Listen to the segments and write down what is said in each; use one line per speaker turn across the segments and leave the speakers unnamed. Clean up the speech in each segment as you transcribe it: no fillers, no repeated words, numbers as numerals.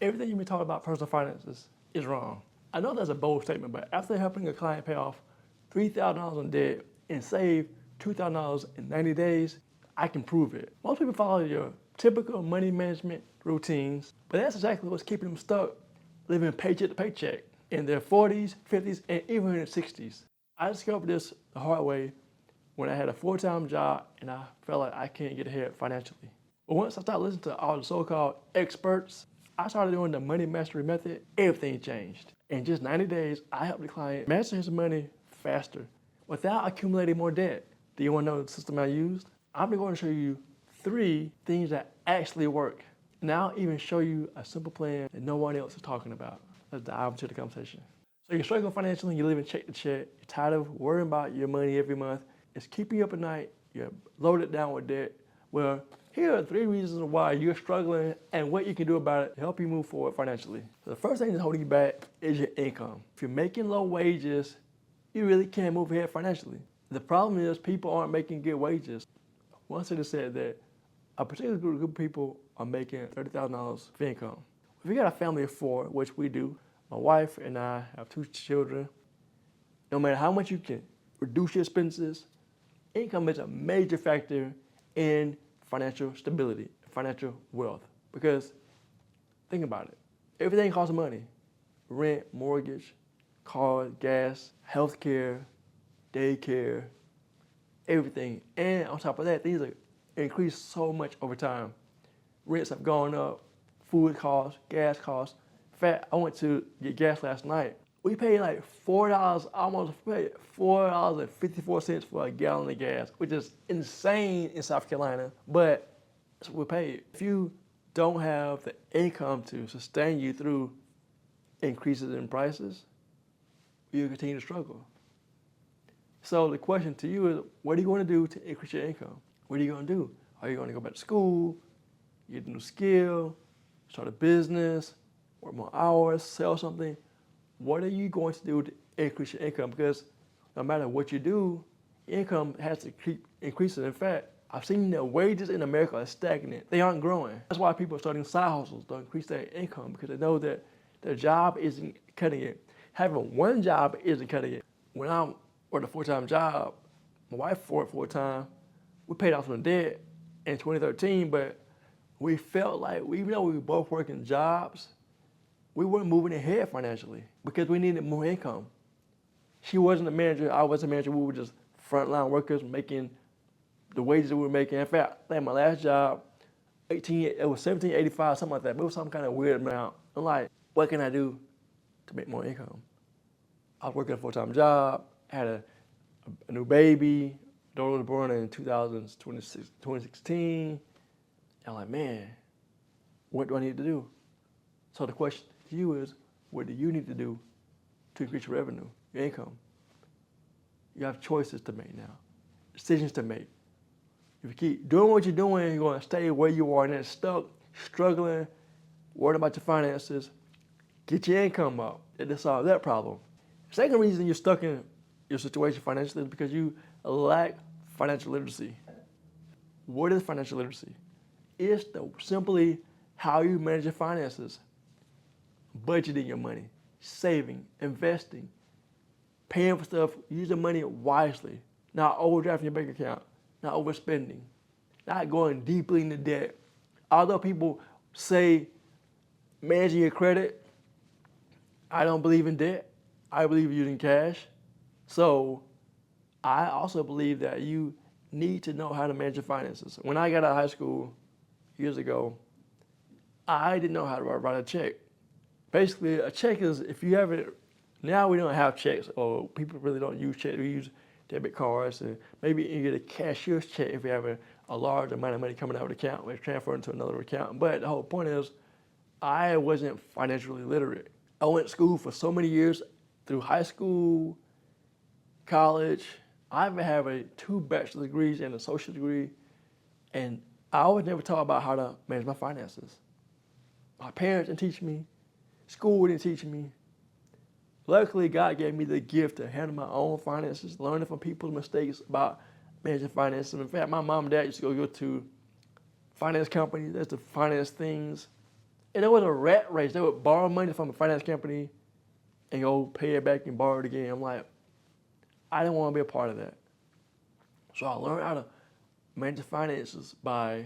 everything you've been talking about personal finances is wrong. I know that's a bold statement, but after helping a client pay off $3,000 in debt and save $2,000 in 90 days, I can prove it. Most people follow your typical money management routines, but that's exactly what's keeping them stuck living paycheck to paycheck in their 40s, 50s, and even in their 60s. I discovered this the hard way when I had a full-time job and I felt like I can't get ahead financially. But once I started listening to all the so-called experts, I started doing the money mastery method, everything changed. In just 90 days, I helped the client master his money faster without accumulating more debt. Do you want to know the system I used? I'm going to show you 3 things that actually work. And I'll even show you a simple plan that no one else is talking about. Let's dive into the conversation. So you're struggling financially, you're living check to check, you're tired of worrying about your money every month, it's keeping you up at night, you're loaded down with debt. Well, here are 3 reasons why you're struggling and what you can do about it to help you move forward financially. So the first thing that's holding you back is your income. If you're making low wages, you really can't move ahead financially. The problem is people aren't making good wages. One study said that a particular group of people are making $30,000 of income. If you got a family of 4, which we do, my wife and I have 2 children, no matter how much you can reduce your expenses, income is a major factor in financial stability, financial wealth. Because think about it, everything costs money. Rent, mortgage, car, gas, healthcare, daycare, everything. And on top of that, things are increased so much over time. Rents have gone up, food costs, gas costs. In fact, I went to get gas last night. We paid like $4, almost $4.54 for a gallon of gas, which is insane in South Carolina, but that's what we paid. If you don't have the income to sustain you through increases in prices, you'll continue to struggle. So the question to you is, what are you going to do to increase your income? What are you going to do? Are you going to go back to school, get a new skill, start a business, work more hours, sell something? What are you going to do to increase your income? Because no matter what you do, income has to keep increasing. In fact, I've seen that wages in America are stagnant. They aren't growing. That's why people are starting side hustles to increase their income, because they know that their job isn't cutting it. Having one job isn't cutting it. When I worked a full-time job, my wife worked full-time, we paid off some debt in 2013, but we felt like, even though we were both working jobs, we weren't moving ahead financially because we needed more income. She wasn't a manager, I wasn't a manager, we were just frontline workers making the wages that we were making. In fact, I think my last job, it was $17.85, something like that, but it was some kind of weird amount. I'm like, what can I do to make more income? I was working a full-time job, had a new baby, daughter was born in 2016. I'm like, man, what do I need to do? So the question to you is, what do you need to do to increase your revenue, your income? You have choices to make now, decisions to make. If you keep doing what you're doing, you're going to stay where you are and then stuck, struggling, worried about your finances. Get your income up to solve that problem. The second reason you're stuck in your situation financially is because you lack financial literacy. What is financial literacy? It's simply how you manage your finances, budgeting your money, saving, investing, paying for stuff, using money wisely, not overdrafting your bank account, not overspending, not going deeply into debt. Although people say managing your credit, I don't believe in debt. I believe in using cash. So I also believe that you need to know how to manage your finances. When I got out of high school years ago, I didn't know how to write a check. Basically, a check is, if you have it, now we don't have checks, or people really don't use checks, we use debit cards, and maybe you get a cashier's check if you have a large amount of money coming out of the account, it's transferred into another account. But the whole point is, I wasn't financially literate. I went to school for so many years, through high school, college. I even have 2 bachelor's degrees and an associate degree, and I was never taught about how to manage my finances. My parents didn't teach me, school didn't teach me. Luckily, God gave me the gift to handle my own finances, learning from people's mistakes about managing finances. In fact, my mom and dad used to go to finance companies, that's to finance things. And it was a rat race. They would borrow money from a finance company and go pay it back and borrow it again. I'm like, I didn't want to be a part of that. So I learned how to manage finances by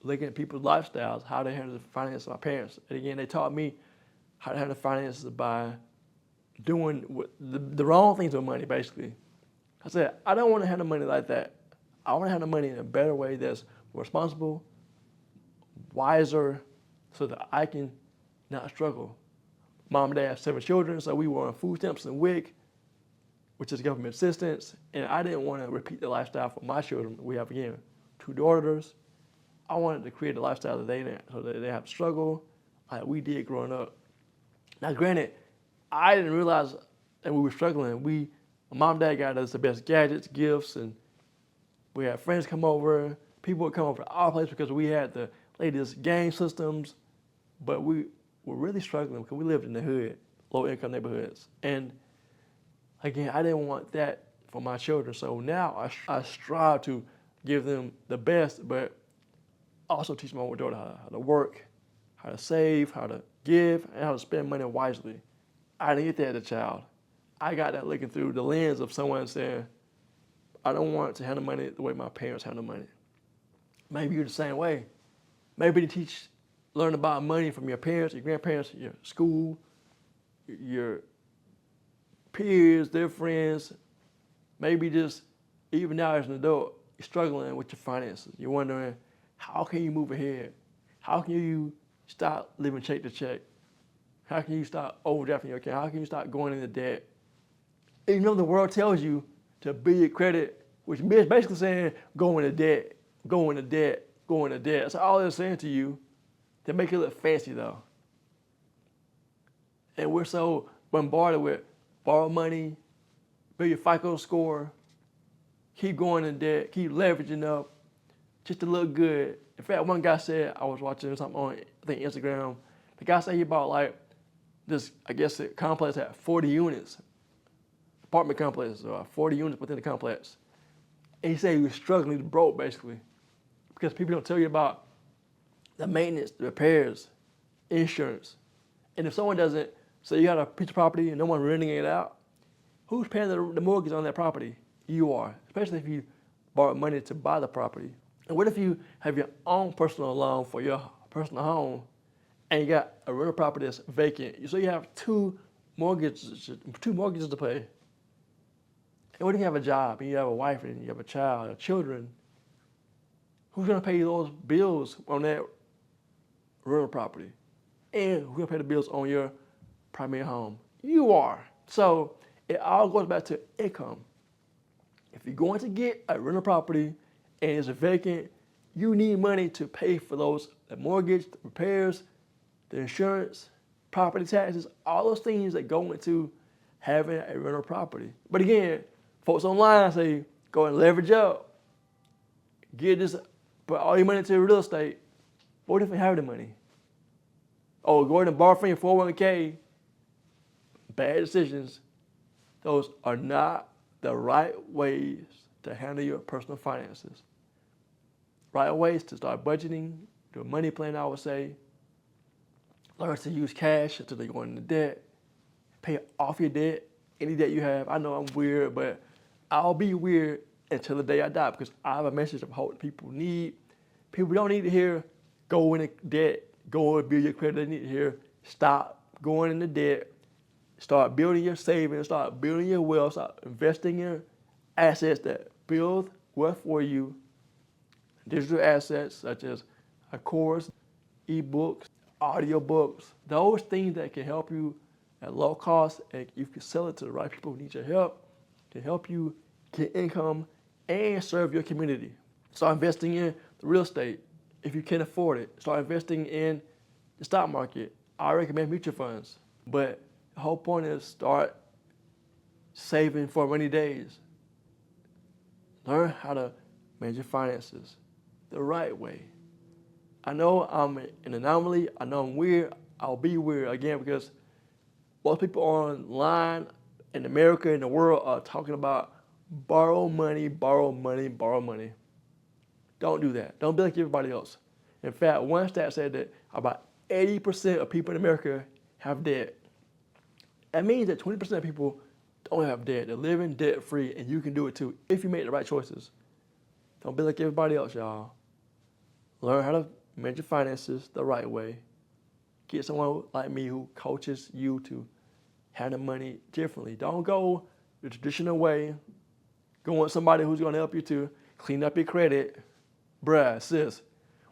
looking at people's lifestyles, how they handle the finances of my parents. And again, they taught me how to handle finances by doing the wrong things with money, basically. I said, I don't want to handle money like that. I want to handle money in a better way that's responsible, wiser, so that I can not struggle. Mom and dad have 7 children, so we were on food stamps and WIC, which is government assistance, and I didn't want to repeat the lifestyle for my children. We have, again, 2 daughters. I wanted to create a lifestyle that they didn't, so that they have to struggle like we did growing up. Now, granted, I didn't realize that we were struggling. My mom and dad got us the best gadgets, gifts, and we had friends come over. People would come over to our place because we had the latest game systems, but we were really struggling because we lived in the hood, low-income neighborhoods. And again, I didn't want that for my children. So now I strive to give them the best, but also teach my daughter how to work, how to save, how to give, and how to spend money wisely. I didn't get that as a child. I got that looking through the lens of someone saying, I don't want to handle money the way my parents handle money. Maybe you're the same way. Maybe to learn about money from your parents, your grandparents, your school, your peers, their friends. Maybe just, even now as an adult, you're struggling with your finances. You're wondering, how can you move ahead? How can you stop living check to check? How can you stop overdrafting your account? How can you stop going into debt? And you know the world tells you to build your credit, which is basically saying go into debt, go into debt, go into debt. That's all they're saying to you to make it look fancy though. And we're so bombarded with borrow money, build your FICO score, keep going in debt, keep leveraging up, just to look good. In fact, one guy said, I was watching something on, I think, Instagram. The guy said he bought like this, I guess the complex had 40 units, apartment complexes, or 40 units within the complex. And he said he was struggling, he was broke basically, because people don't tell you about the maintenance, the repairs, insurance. And if someone doesn't, say you got a piece of property and no one renting it out, who's paying the mortgage on that property? You are, especially if you borrow money to buy the property. And what if you have your own personal loan for your personal home and you got a rental property that's vacant? So you have two mortgages to pay. And what if you have a job and you have a wife and you have a child, or children? Who's gonna pay those bills on that rental property? And who's gonna pay the bills on your primary home? You are. So it all goes back to income. If you're going to get a rental property and it's vacant, you need money to pay for those, the mortgage, the repairs, the insurance, property taxes, all those things that go into having a rental property. But again, folks online say, go and leverage up, put all your money into real estate. But what if you have the money? Oh, go ahead and borrow from your 401k. Bad decisions. Those are not the right ways to handle your personal finances. Right ways to start budgeting, do a money plan, I would say. Learn to use cash until they go into debt. Pay off your debt, any debt you have. I know I'm weird, but I'll be weird until the day I die because I have a message of hope that people need. People don't need to hear, go into debt, go and build your credit. They need to hear, stop going into debt. Start building your savings, start building your wealth, start investing in assets that build wealth for you. Digital assets such as a course, ebooks, audiobooks, those things that can help you at low cost, and you can sell it to the right people who need your help, can help you get income and serve your community. Start investing in the real estate if you can afford it. Start investing in the stock market. I recommend mutual funds, but the whole point is start saving for rainy days. Learn how to manage your finances the right way. I know I'm an anomaly. I know I'm weird. I'll be weird again because most people online in America and the world are talking about borrow money, borrow money, borrow money. Don't do that. Don't be like everybody else. In fact, one stat said that about 80% of people in America have debt. That means that 20% of people don't have debt. They're living debt-free, and you can do it too if you make the right choices. Don't be like everybody else, y'all. Learn how to manage your finances the right way. Get someone like me who coaches you to handle money differently. Don't go the traditional way. Go with somebody who's going to help you to clean up your credit. Bruh, sis,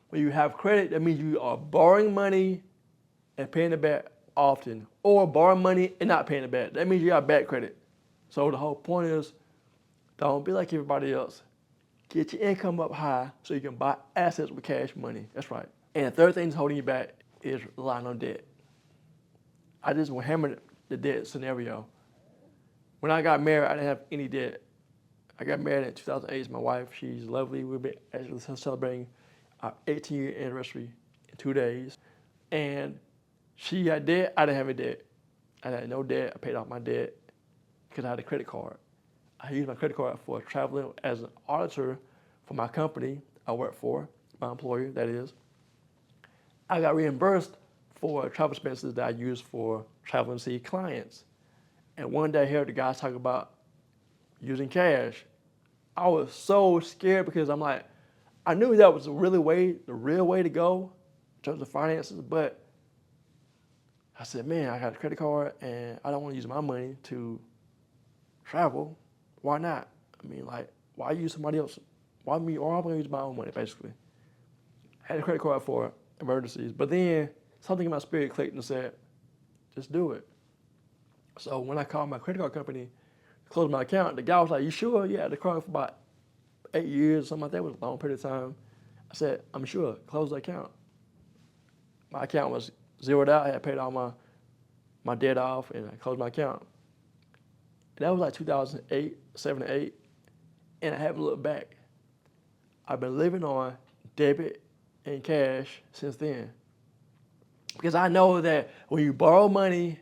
when you have credit, that means you are borrowing money and paying it back often, or borrowing money and not paying it back. That means you got bad credit. So the whole point is, don't be like everybody else. Get your income up high so you can buy assets with cash money. That's right. And the third thing that's holding you back is relying on debt. I just hammered the debt scenario. When I got married, I didn't have any debt. I got married in 2008 to my wife. She's lovely. We've been actually celebrating our 18-year anniversary in 2 days. And she had debt. I didn't have any debt. I had no debt. I paid off my debt because I had a credit card. I used my credit card for traveling as an auditor for my company I work for, my employer, that is. I got reimbursed for travel expenses that I used for traveling to see clients. And one day I heard the guys talk about using cash. I was so scared because I'm like, I knew that was the real way to go in terms of finances, but I said, man, I got a credit card and I don't want to use my money to travel. Why not? I mean, like, why use somebody else? Why me? Or I'm going to use my own money, basically. I had a credit card for emergencies, but then something in my spirit clicked and said, just do it. So when I called my credit card company to close my account, the guy was like, you sure? Yeah, I had the card for about 8 years, something like that. It was a long period of time. I said, I'm sure, close the account. My account was zeroed out. I had paid all my debt off, and I closed my account. And that was like 2008, 7 to 8, and I haven't looked back. I've been living on debit and cash since then. Because I know that when you borrow money,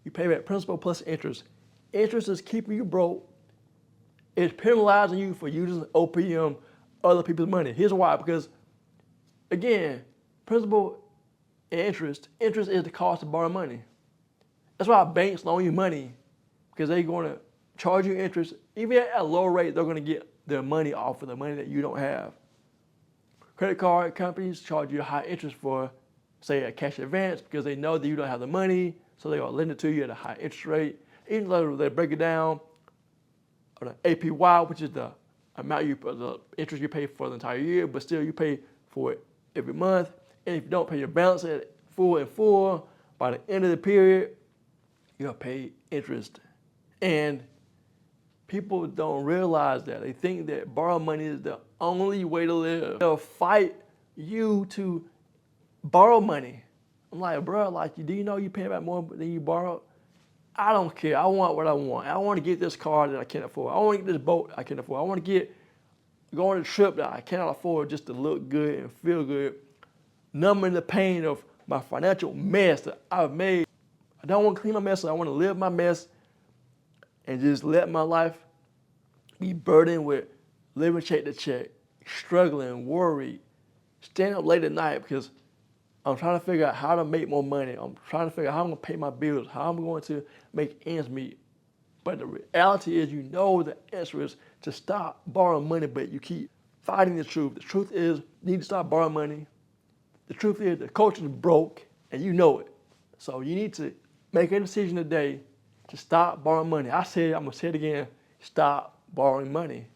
you pay back principal plus interest. Interest is keeping you broke. It's penalizing you for using OPM, other people's money. Here's why, because again, principal and interest is the cost of borrowing money. That's why banks loan you money, because they're going to charge you interest. Even at a low rate, they're going to get their money off of the money that you don't have. Credit card companies charge you a high interest for, say, a cash advance because they know that you don't have the money, so they're going to lend it to you at a high interest rate. Even though they break it down on an APY, which is the amount the interest you pay for the entire year, but still you pay for it every month. And if you don't pay your balance at full, by the end of the period, you'll pay interest. And people don't realize that. They think that borrowing money is the only way to live. They'll fight you to borrow money. I'm like, bro, like, do you know you pay back more than you borrowed? I don't care. I want what I want. I want to get this car that I can't afford. I want to get this boat I can't afford. I want to go on a trip that I cannot afford just to look good and feel good, numbing the pain of my financial mess that I've made. I don't want to clean my mess. I want to live my mess and just let my life be burdened with living check to check, struggling, worried, staying up late at night because I'm trying to figure out how to make more money. I'm trying to figure out how I'm going to pay my bills, how I'm going to make ends meet. But the reality is, you know the answer is to stop borrowing money, but you keep fighting the truth. The truth is, you need to stop borrowing money. The truth is, the culture is broke, and you know it. So you need to make a decision today to stop borrowing money. I said, I'm going to say it again, stop borrowing money.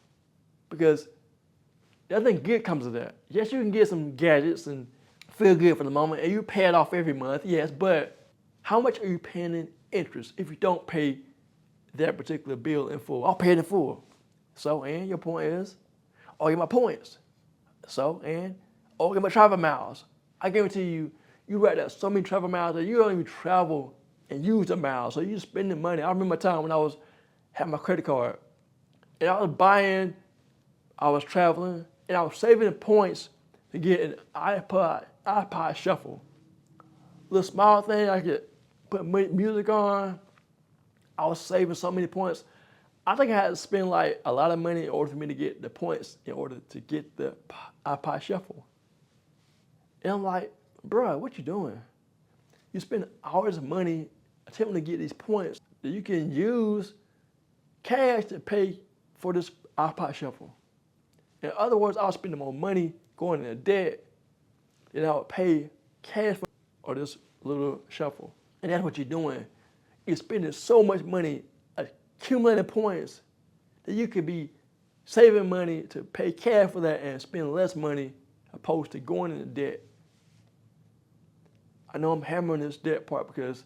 Because nothing good comes of that. Yes, you can get some gadgets and feel good for the moment, and you pay it off every month, yes, but how much are you paying in interest if you don't pay that particular bill in full? I'll pay it in full. So, and your point is, I'll get my points. So, and I'll get my travel miles. I guarantee you, you rack up so many travel miles that you don't even travel and use the miles, so you're spending money. I remember a time when I had my credit card, and I was traveling, and I was saving the points to get an iPod Shuffle. Little small thing, I could put music on. I was saving so many points. I think I had to spend like a lot of money in order for me to get the points in order to get the iPod Shuffle. And I'm like, Bruh, what you doing? You spend all this money attempting to get these points that you can use cash to pay for this iPod Shuffle. In other words, I was spending more money going into debt than I would pay cash for or this little shuffle. And that's what you're doing. You're spending so much money accumulating points that you could be saving money to pay cash for that and spend less money opposed to going into debt. I know I'm hammering this debt part because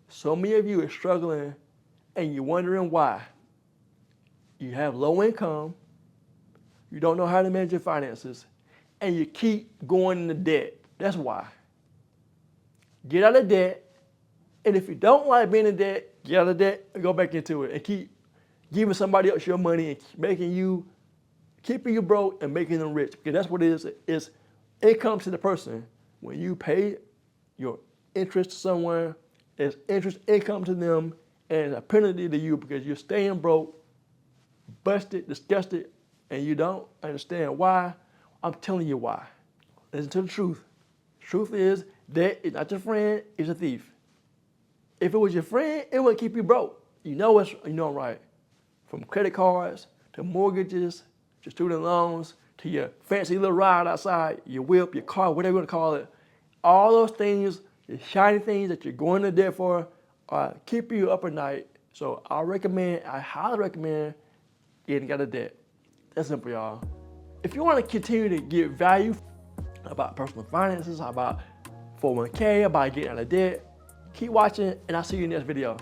so many of you are struggling and you're wondering why. You have low income, you don't know how to manage your finances, and you keep going into debt. That's why. Get out of debt, and if you don't like being in debt, get out of debt and go back into it and keep giving somebody else your money and keeping you broke and making them rich. Because that's what it is. It comes to the person. When you pay your interest to someone, it's interest income to them and a penalty to you because you're staying broke, busted, disgusted, and you don't understand why. I'm telling you why. Listen to the truth. Truth is, debt is not your friend, it's a thief. If it was your friend, it would keep you broke. You know I'm right. From credit cards, to mortgages, to student loans, to your fancy little ride outside, your whip, your car, whatever you want to call it. All those things, the shiny things that you're going to debt for, keep you up at night. So I highly recommend getting out of debt. That's simple, y'all. If you want to continue to get value about personal finances, about 401k, about getting out of debt, keep watching, and I'll see you in the next video.